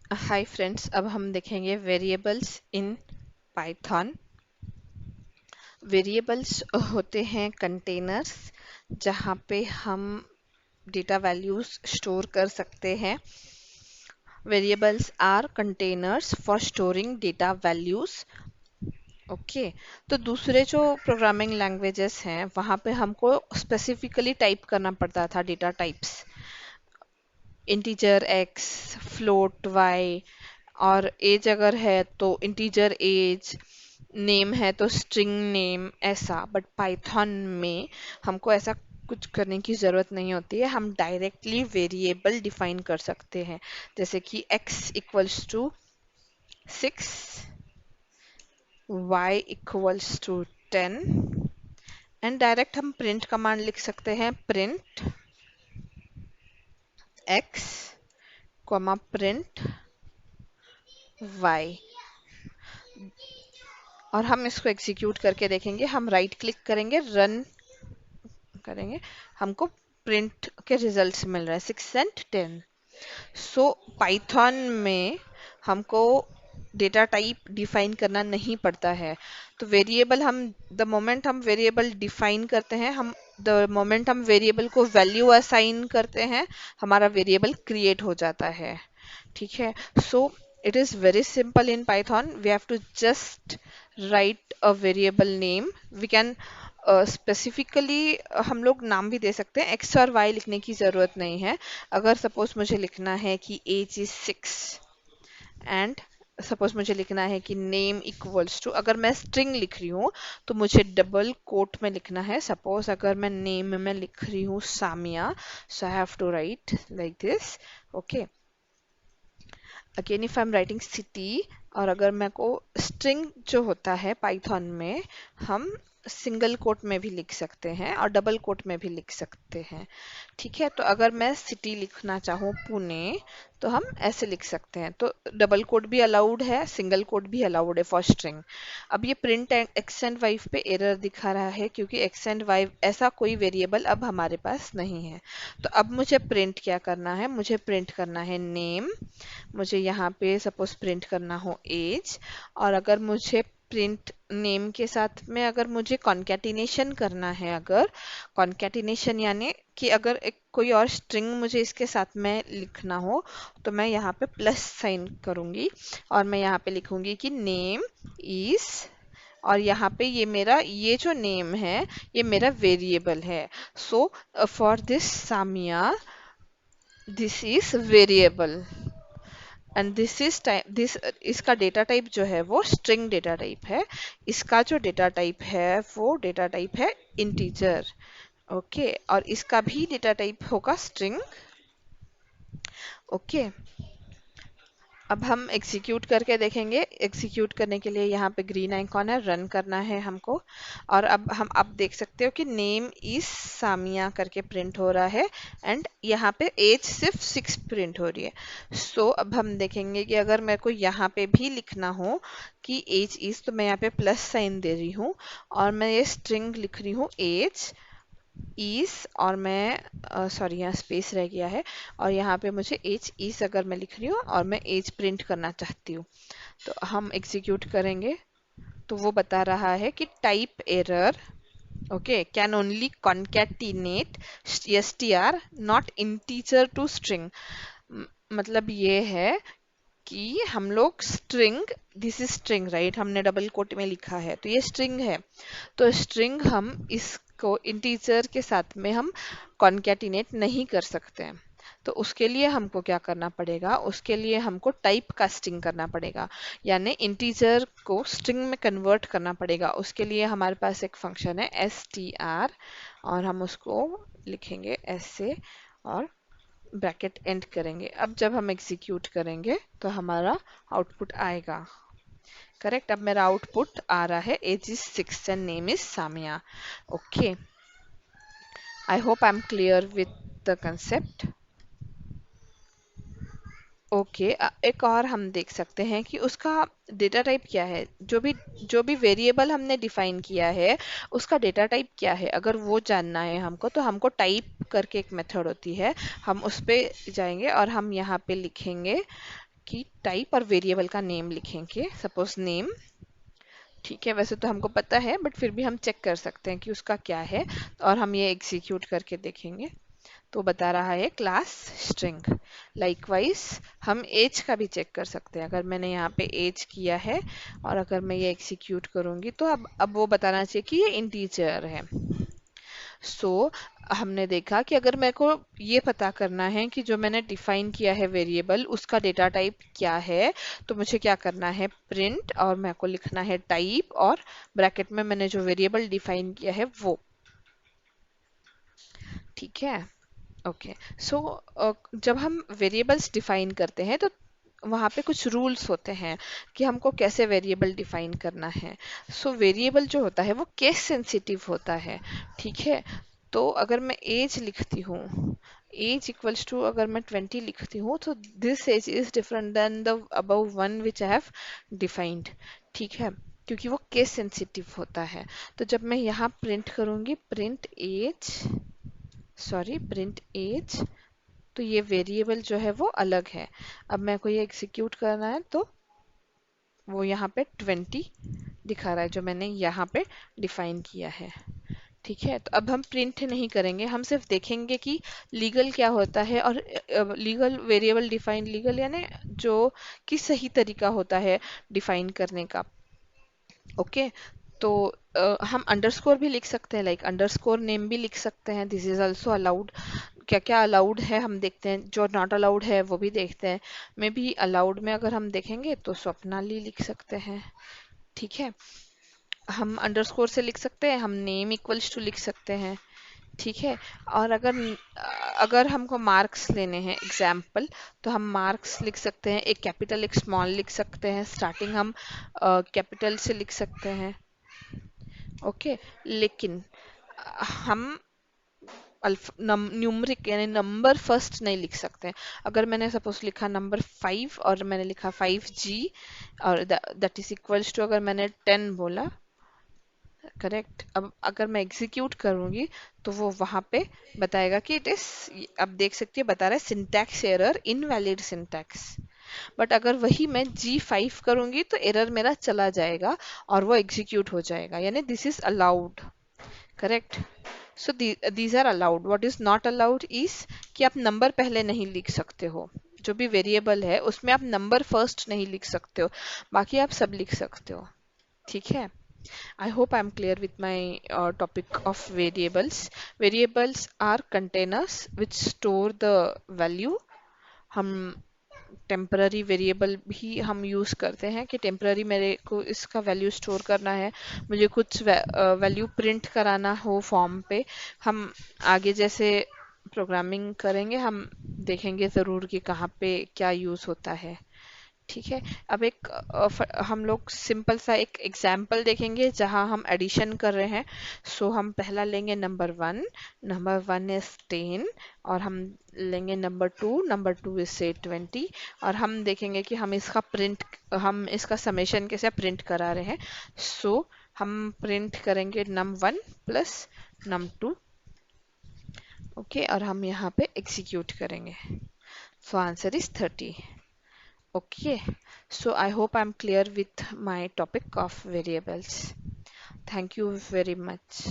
Hi friends, अब हम देखेंगे वेरिएबल्स इन पाइथन। वेरिएबल्स होते हैं कंटेनर्स जहाँ पे हम डेटा वैल्यूज स्टोर कर सकते हैं। Variables are containers for storing data values. Okay, तो दूसरे जो प्रोग्रामिंग लैंग्वेजेस हैं वहाँ पे हमको स्पेसिफिकली टाइप करना पड़ता था data types, integer x, float y, और एज अगर है तो इंटीजर एज, नेम है तो स्ट्रिंग नेम, ऐसा। बट पाइथन में हमको ऐसा कुछ करने की ज़रूरत नहीं होती है, हम डायरेक्टली वेरिएबल डिफाइन कर सकते हैं। जैसे कि x equals to 6, y equals to 10, and direct हम प्रिंट कमांड लिख सकते हैं, print x comma print y। और हम इसको एग्जीक्यूट करके देखेंगे। हम राइट क्लिक करेंगे, रन करेंगे, हमको प्रिंट के रिजल्ट्स मिल रहा है 6 एंड 10। सो पाइथन में हमको डेटा टाइप डिफाइन करना नहीं पड़ता है। तो वेरिएबल हम द मोमेंट हम वेरिएबल डिफाइन करते हैं, हम द मोमेंट हम वेरिएबल को वैल्यू असाइन करते हैं, हमारा वेरिएबल क्रिएट हो जाता है। ठीक है, सो it is very simple in Python. We have to just write a variable name. We can specifically हम लोग नाम भी दे सकते हैं, एक्स और वाई लिखने की ज़रूरत नहीं है। अगर सपोज मुझे लिखना है कि एज इज 6 एंड सपोज मुझे लिखना है कि नेम इक्वल्स टू, अगर मैं स्ट्रिंग लिख रही हूँ तो मुझे डबल कोट में लिखना है। सपोज अगर मैं नेम में लिख रही हूँ Samiya, so I have to write like this. Okay, again if I am writing city, और अगर मेरे को स्ट्रिंग जो होता है पाइथन में, हम सिंगल कोट में भी लिख सकते हैं और डबल कोट में भी लिख सकते हैं। ठीक है, तो अगर मैं सिटी लिखना चाहूँ पुणे, तो हम ऐसे लिख सकते हैं। तो डबल कोट भी अलाउड है, सिंगल कोट भी अलाउड है फॉर स्ट्रिंग। अब ये प्रिंट एक्स एंड वाई पे एरर दिखा रहा है क्योंकि एक्स एंड वाई ऐसा कोई वेरिएबल अब हमारे पास नहीं है। तो अब मुझे प्रिंट क्या करना है, मुझे प्रिंट करना है नेम, मुझे यहाँ पे सपोज प्रिंट करना हो एज, और अगर मुझे प्रिंट नेम के साथ में अगर मुझे कॉन्केटिनेशन करना है, अगर कॉन्केटिनेशन यानी कि अगर एक कोई और स्ट्रिंग मुझे इसके साथ में लिखना हो, तो मैं यहाँ पे प्लस साइन करूँगी और मैं यहाँ पे लिखूँगी कि नेम इज, और यहाँ पे ये मेरा ये जो नेम है ये मेरा वेरिएबल है। So for this Samia, this is variable, and this is type this, इसका डेटा टाइप जो है वो स्ट्रिंग डेटा टाइप है। इसका जो डेटा टाइप है वो डेटा टाइप है इंटीजर। ओके, और इसका भी डेटा टाइप होगा स्ट्रिंग। ओके, अब हम एग्जीक्यूट करके देखेंगे। एग्जीक्यूट करने के लिए यहाँ पे ग्रीन आइकॉन है, रन करना है हमको। और अब हम आप देख सकते हो कि नेम इज सामिया करके प्रिंट हो रहा है एंड यहाँ पे एज सिर्फ 6 प्रिंट हो रही है। सो अब हम देखेंगे कि अगर मेरे को यहाँ पे भी लिखना हो कि एज इज, तो मैं यहाँ पे प्लस साइन दे रही हूँ और मैं ये स्ट्रिंग लिख रही हूँ एज इज, और मैं सॉरी यहाँ स्पेस रह गया है, और यहाँ पे मुझे एज इज अगर मैं लिख रही हूँ और मैं एज प्रिंट करना चाहती हूँ, तो हम एग्जीक्यूट करेंगे तो वो बता रहा है कि type error, okay, can only concatenate str not integer to string. मतलब ये है कि हम लोग string, this is string right, हमने डबल कोट में लिखा है तो ये स्ट्रिंग है, तो स्ट्रिंग हम इसको इंटीजर के साथ में हम कॉन्कैटिनेट नहीं कर सकते हैं। तो उसके लिए हमको क्या करना पड़ेगा, उसके लिए हमको टाइप कास्टिंग करना पड़ेगा, यानी इंटीजर को स्ट्रिंग में कन्वर्ट करना पड़ेगा। उसके लिए हमारे पास एक फंक्शन है str, और हम उसको लिखेंगे ऐसे और ब्रैकेट एंड करेंगे। अब जब हम एग्जीक्यूट करेंगे तो हमारा आउटपुट आएगा। करेक्ट, अब मेरा आउटपुट आ रहा है age is 6 and name is Samia. Okay, I hope I am clear with the concept. Okay, एक और हम देख सकते हैं कि उसका डेटा टाइप क्या है। जो भी वेरिएबल हमने डिफाइन किया है उसका डेटा टाइप क्या है, अगर वो जानना है हमको, तो हमको टाइप करके एक मेथड होती है, हम उस पे जाएंगे और हम यहाँ पे लिखेंगे की टाइप और वेरिएबल का नेम लिखेंगे, सपोज नेम। ठीक है, वैसे तो हमको पता है बट फिर भी हम चेक कर सकते हैं कि उसका क्या है, और हम ये एग्जीक्यूट करके देखेंगे। तो बता रहा है क्लास स्ट्रिंग। लाइकवाइज हम एज का भी चेक कर सकते हैं। अगर मैंने यहाँ पे एज किया है और अगर मैं ये एग्जीक्यूट करूंगी तो अब वो बताना चाहिए कि ये इंटीजर है। सो हमने देखा कि अगर मेरे को ये पता करना है कि जो मैंने डिफाइन किया है वेरिएबल उसका डेटा टाइप क्या है, तो मुझे क्या करना है, प्रिंट, और मेरे को लिखना है टाइप और ब्रैकेट में मैंने जो वेरिएबल डिफाइन किया है वो। ठीक है, ओके। सो जब हम वेरिएबल्स डिफाइन करते हैं तो वहाँ पे कुछ रूल्स होते हैं कि हमको कैसे वेरिएबल डिफाइन करना है। सो वेरिएबल जो होता है वो केस सेंसिटिव होता है। ठीक है, तो अगर मैं एज लिखती हूँ, एज इक्वल्स टू अगर मैं 20 लिखती हूँ, तो this age is different than the above one which I have defined. ठीक है, क्योंकि वो केस सेंसिटिव होता है। तो जब मैं यहाँ प्रिंट करूँगी, print age, sorry print age, तो ये वेरिएबल जो है वो अलग है। अब मेरे को ये एग्जीक्यूट करना है तो वो यहाँ पे 20 दिखा रहा है जो मैंने यहाँ पे डिफाइन किया है। ठीक है, तो अब हम प्रिंट नहीं करेंगे, हम सिर्फ देखेंगे कि लीगल क्या होता है, और लीगल वेरिएबल डिफाइन, लीगल यानी जो कि सही तरीका होता है डिफाइन करने का। ओके, तो हम अंडरस्कोर भी लिख सकते हैं, लाइक अंडरस्कोर नेम भी लिख सकते हैं, दिस इज ऑल्सो अलाउड। क्या क्या अलाउड है हम देखते हैं, जो नॉट अलाउड है वो भी देखते हैं। मे बी अलाउड में अगर हम देखेंगे तो स्वप्नाली लिख सकते हैं। ठीक है, हम अंडरस्कोर से लिख सकते हैं, हम नेम इक्वल्स टू लिख सकते हैं। ठीक है, और अगर अगर हमको मार्क्स लेने हैं एग्जाम्पल, तो हम मार्क्स लिख सकते हैं, एक कैपिटल एक स्मॉल लिख सकते हैं, स्टार्टिंग हम कैपिटल से लिख सकते हैं। ओके, लेकिन हम न्यूमरिक यानी नंबर फर्स्ट नहीं लिख सकते हैं। अगर मैंने सपोज लिखा नंबर 5 और मैंने लिखा 5G और दैट इज इक्वल्स टू, अगर मैंने 10 बोला, करेक्ट, अब अगर मैं एग्जीक्यूट करूंगी तो वो वहां पे बताएगा कि इट इज, अब देख सकती है बता रहा है syntax error, invalid syntax. But अगर वही मैं G5 करूंगी तो एरर मेरा चला जाएगा और वो एग्जीक्यूट हो जाएगा, यानी this is allowed. Correct, so these are allowed. What is not allowed is कि आप नंबर पहले नहीं लिख सकते हो, जो भी वेरिएबल है उसमें आप नंबर फर्स्ट नहीं लिख सकते हो, बाकी आप सब लिख सकते हो। ठीक है, I hope I'm clear with my topic of variables. Variables are containers which store the value. हम टेम्पररी वेरिएबल भी हम यूज़ करते हैं कि टेम्पररी मेरे को इसका वैल्यू स्टोर करना है, मुझे कुछ वैल्यू प्रिंट कराना हो फॉर्म पे। हम आगे जैसे प्रोग्रामिंग करेंगे हम देखेंगे ज़रूर कि कहाँ पे क्या यूज़ होता है। ठीक है, अब एक हम लोग सिंपल सा एक एग्जाम्पल देखेंगे जहां हम एडिशन कर रहे हैं। सो हम पहला लेंगे नंबर 1, नंबर 1 इज 10, और हम लेंगे नंबर 2 इज से 20, और हम देखेंगे कि हम इसका समेशन कैसे प्रिंट करा रहे हैं। सो हम प्रिंट करेंगे num1 प्लस num2। ओके, और हम यहाँ पे एग्जीक्यूट करेंगे। So answer is 30। Okay, so I hope I'm clear with my topic of variables. Thank you very much.